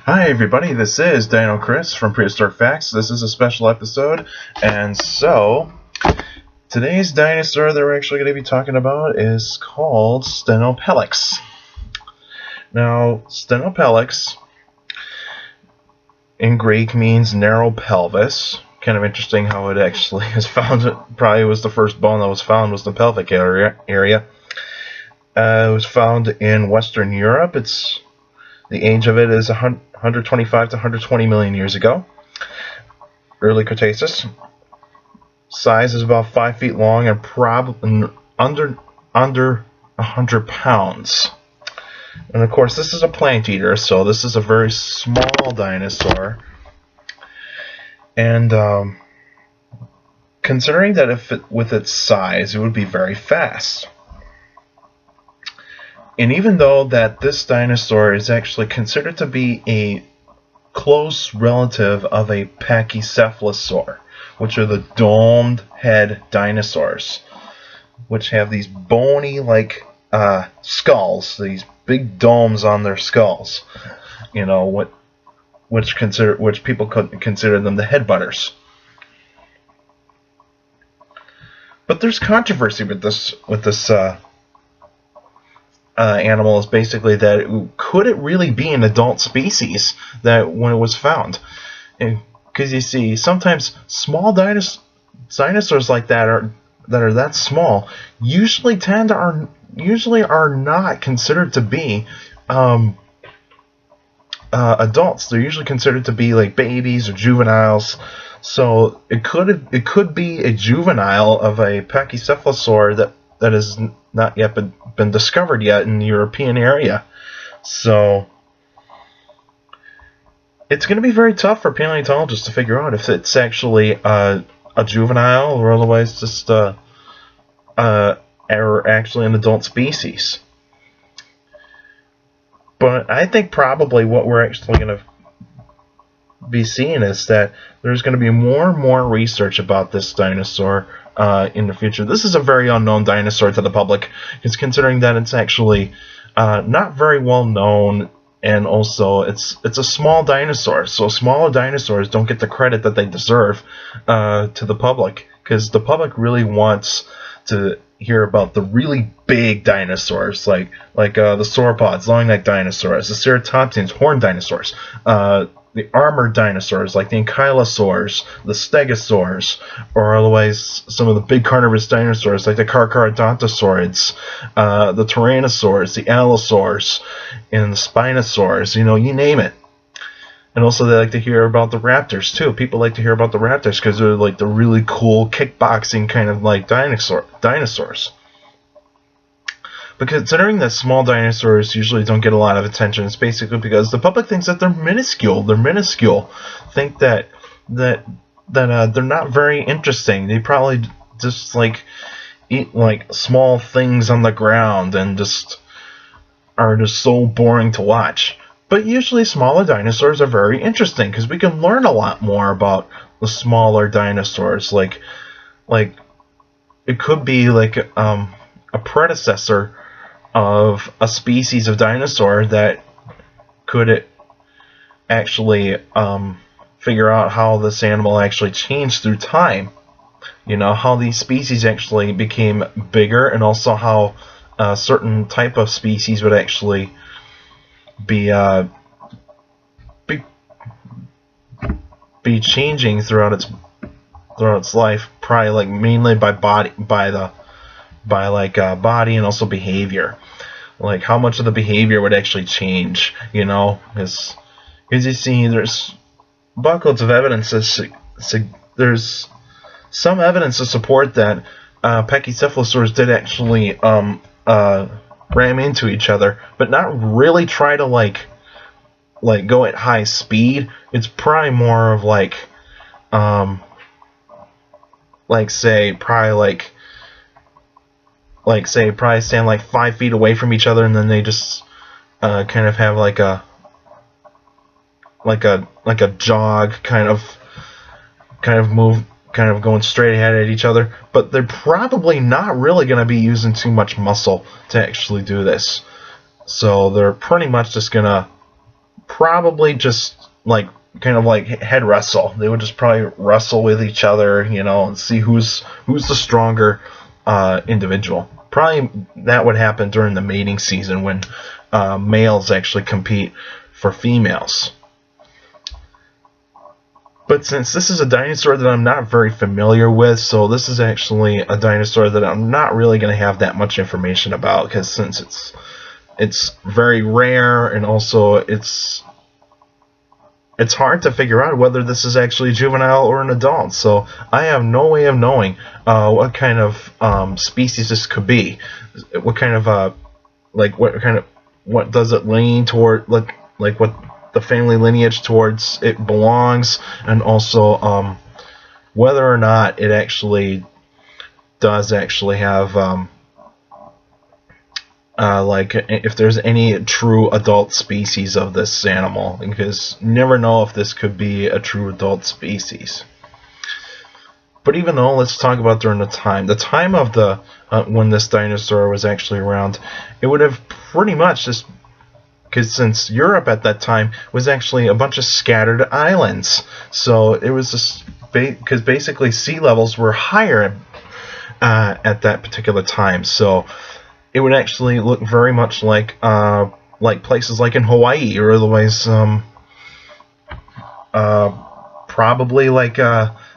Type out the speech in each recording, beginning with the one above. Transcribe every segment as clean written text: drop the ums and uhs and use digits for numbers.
Hi everybody, this is Dino Chris from Prehistoric Facts. This is a special episode, and so today's dinosaur that we're actually going to be talking about is called Stenopelix. Now, Stenopelix in Greek means narrow pelvis. Kind of interesting how it actually is found. It probably was the first bone that was found was the pelvic area. It was found in Western Europe. The age of it is 125 to 120 million years ago. Early Cretaceous. Size is about 5 feet long and probably under 100 pounds. And of course, this is a plant eater, so this is a very small dinosaur. And considering that with its size, it would be very fast. And even though that this dinosaur is actually considered to be a close relative of a pachycephalosaur, which are the domed head dinosaurs, which have these bony like skulls, these big domes on their skulls. You know which people could consider them the headbutters. But there's controversy with this animal is basically that could it really be an adult species that when it was found? Because you see, sometimes small dinosaurs like that are that small usually are not considered to be adults. They're usually considered to be like babies or juveniles. So it could be a juvenile of a pachycephalosaur that has not yet been discovered yet in the European area. So it's going to be very tough for paleontologists to figure out if it's actually a juvenile or otherwise just or actually an adult species. But I think probably what we're actually going to be seeing is that there's going to be more and more research about this dinosaur in the future. This is a very unknown dinosaur to the public, because considering that it's actually not very well known, and also it's a small dinosaur. So smaller dinosaurs don't get the credit that they deserve to the public, because the public really wants to hear about the really big dinosaurs, like the sauropods, long-necked dinosaurs, the ceratopsians, horned dinosaurs, the armored dinosaurs like the ankylosaurs, the stegosaurs, or otherwise some of the big carnivorous dinosaurs like the carcharodontosaurids, the tyrannosaurs, the allosaurs, and the spinosaurs, you name it. And also they like to hear about the raptors too. People like to hear about the raptors because they're like the really cool kickboxing kind of like dinosaurs. But considering that small dinosaurs usually don't get a lot of attention, it's basically because the public thinks that they're minuscule. Think that they're not very interesting. They probably just like eat like small things on the ground and just are just so boring to watch. But usually smaller dinosaurs are very interesting because we can learn a lot more about the smaller dinosaurs. Like it could be like a predecessor of a species of dinosaur that could actually figure out how this animal actually changed through time. How these species actually became bigger, and also how a certain type of species would actually be changing throughout its life, probably like mainly by body and also behavior, like how much of the behavior would actually change, because you see there's buckloads of evidence there's some evidence to support that pachycephalosaurs did actually ram into each other, but not really try to like go at high speed. It's probably more of probably stand like 5 feet away from each other, and then they just kind of have like a jog kind of move, kind of going straight ahead at each other. But they're probably not really going to be using too much muscle to actually do this. So they're pretty much just going to probably just like kind of like head wrestle. They would just probably wrestle with each other, you know, and see who's the stronger individual. Probably that would happen during the mating season when males actually compete for females. But since this is a dinosaur that I'm not very familiar with, so this is actually a dinosaur that I'm not really going to have that much information about, because since it's very rare, and also it's hard to figure out whether this is actually a juvenile or an adult. So I have no way of knowing what kind of species this could be. What kind of what does it lean toward, like what the family lineage towards it belongs, and also whether or not it actually does actually have like if there's any true adult species of this animal, because you never know if this could be a true adult species. But even though, let's talk about during the time of the when this dinosaur was actually around, it would have pretty much just, because since Europe at that time was actually a bunch of scattered islands, so it was just because basically sea levels were higher at that particular time, so it would actually look very much like places like in Hawaii, or otherwise probably like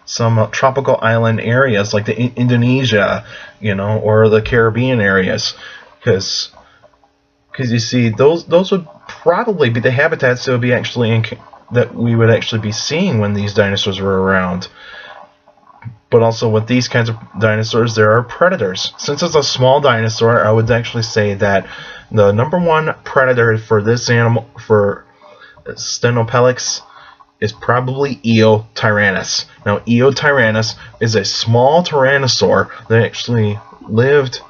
some tropical island areas like the Indonesia, you know, or the Caribbean areas, because you see those would probably be the habitats that would be actually that we would actually be seeing when these dinosaurs were around. But also with these kinds of dinosaurs, there are predators. Since it's a small dinosaur, I would actually say that the number one predator for this animal, for Stenopelix, is probably Eotyrannus. Now, Eotyrannus is a small tyrannosaur that actually lived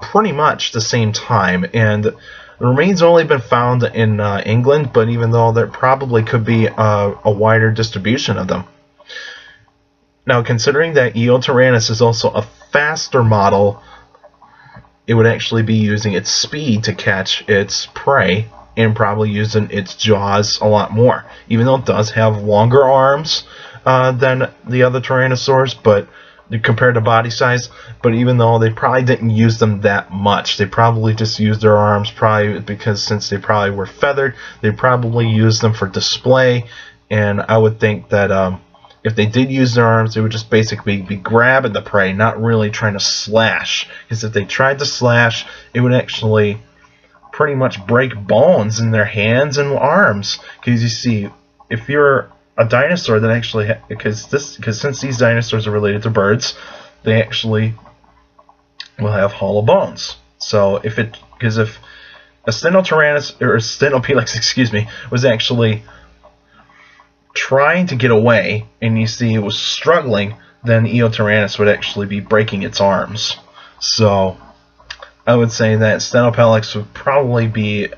pretty much the same time, and the remains only been found in England, but even though there probably could be a wider distribution of them. Now, considering that Eotyrannus is also a faster model, it would actually be using its speed to catch its prey, and probably using its jaws a lot more, even though it does have longer arms than the other tyrannosaurs, but compared to body size. But even though they probably didn't use them that much, they probably just used their arms, probably because since they probably were feathered, they probably used them for display. And I would think that if they did use their arms, they would just basically be grabbing the prey, not really trying to slash. Because if they tried to slash, it would actually pretty much break bones in their hands and arms. Because you see, if you're a dinosaur that actually, because since these dinosaurs are related to birds, they actually will have hollow bones. So if a Stenotyrannus, or Stenopelix, excuse me, was actually trying to get away, and you see it was struggling, then Eotyrannus would actually be breaking its arms. So I would say that Stenopelix would probably be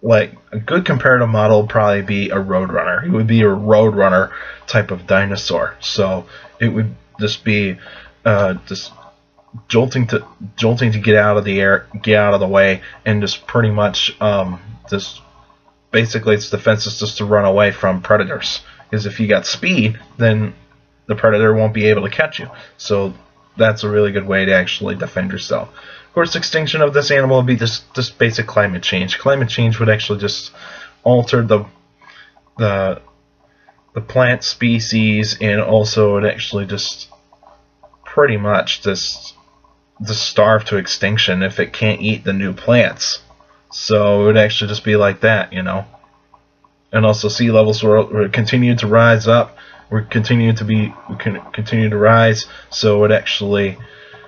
like a good comparative model would probably be a roadrunner. It would be a roadrunner type of dinosaur. So it would just be just jolting to get out of the air, get out of the way, and just pretty much just basically its defense is just to run away from predators. Because if you got speed, then the predator won't be able to catch you. So that's a really good way to actually defend yourself. Of course, extinction of this animal would be just basic climate change. Climate change would actually just alter the plant species, and also would actually just pretty much just starve to extinction if it can't eat the new plants. So it would actually just be like that, you know. And also sea levels will continue to rise up. We continue to rise. So it actually,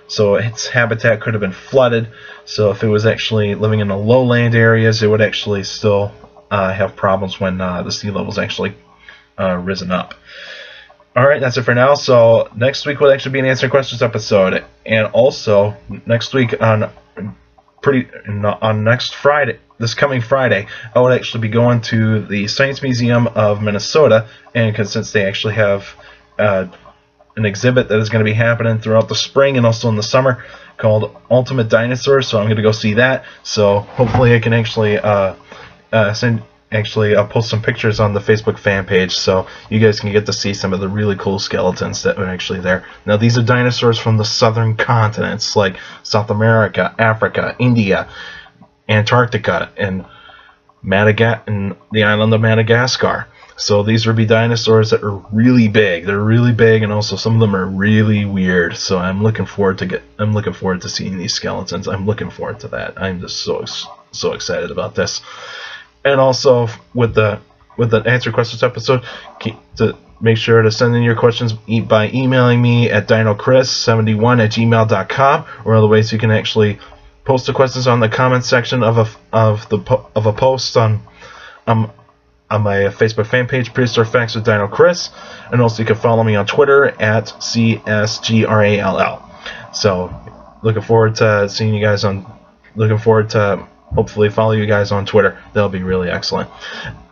so its habitat could have been flooded. So if it was actually living in the lowland areas, it would actually still have problems when the sea levels actually risen up. Alright, that's it for now. So next week will actually be an Answering Questions episode. And also, next week on next Friday, this coming Friday, I would actually be going to the Science Museum of Minnesota, and since they actually have an exhibit that is going to be happening throughout the spring and also in the summer called Ultimate Dinosaurs, so I'm going to go see that. So hopefully I can actually actually, I'll post some pictures on the Facebook fan page so you guys can get to see some of the really cool skeletons that are actually there. Now, these are dinosaurs from the southern continents, like South America, Africa, India, Antarctica, and the island of Madagascar. So these would be dinosaurs that are really big. They're really big, and also some of them are really weird. So I'm looking forward to seeing these skeletons. I'm looking forward to that. I'm just so excited about this. And also with the Answer Questions episode, to make sure to send in your questions by emailing me at dinocris71@gmail.com, or other ways you can actually post the questions on the comment section of a post on my Facebook fan page, Prehistoric Facts with Dino Chris, and also you can follow me on Twitter at CSGRALL. So looking forward to seeing you guys looking forward to hopefully follow you guys on Twitter. That'll be really excellent.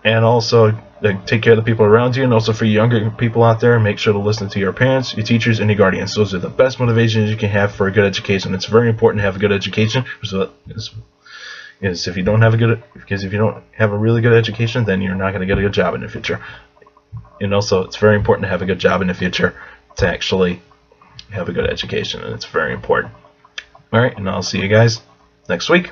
And also take care of the people around you, and also for younger people out there, make sure to listen to your parents, your teachers, and your guardians. Those are the best motivations you can have for a good education. It's very important to have a good education. If you don't have a really good education, then you're not going to get a good job in the future. And also, it's very important to have a good job in the future to actually have a good education, and it's very important. All right, and I'll see you guys next week.